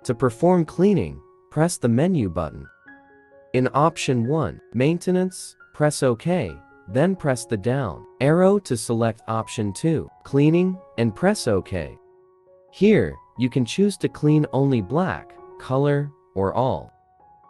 To perform cleaning, press the menu button. In option 1, Maintenance, press OK, then press the down arrow to select option 2, Cleaning, and press OK. Here, you can choose to clean only black, color, or all.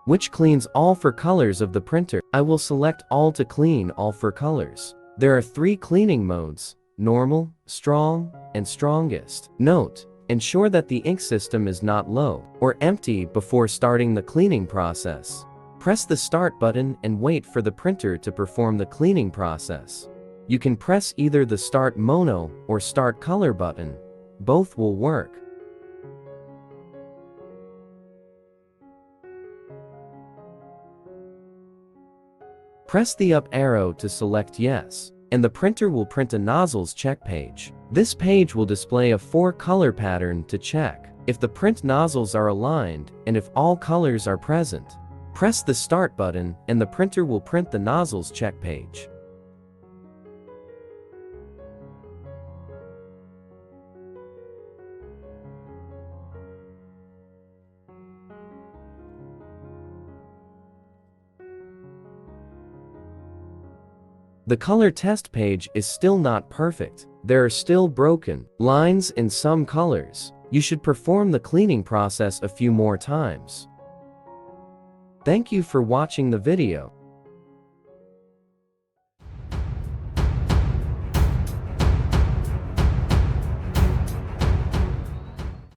Which cleans all four colors of the printer. I will select all to clean all four colors. There are 3 cleaning modes: normal, strong, and strongest. Note: ensure that the ink system is not low or empty before starting the cleaning process. Press the Start button and wait for the printer to perform the cleaning process. You can press either the Start Mono or Start Color button. Both will work. Press the up arrow to select Yes, and the printer will print a nozzles check page. This page will display a 4-color pattern to check if the print nozzles are aligned and if all colors are present. Press the Start button and the printer will print the nozzles check page. The color test page is still not perfect. There are still broken lines in some colors. You should perform the cleaning process a few more times. Thank you for watching the video.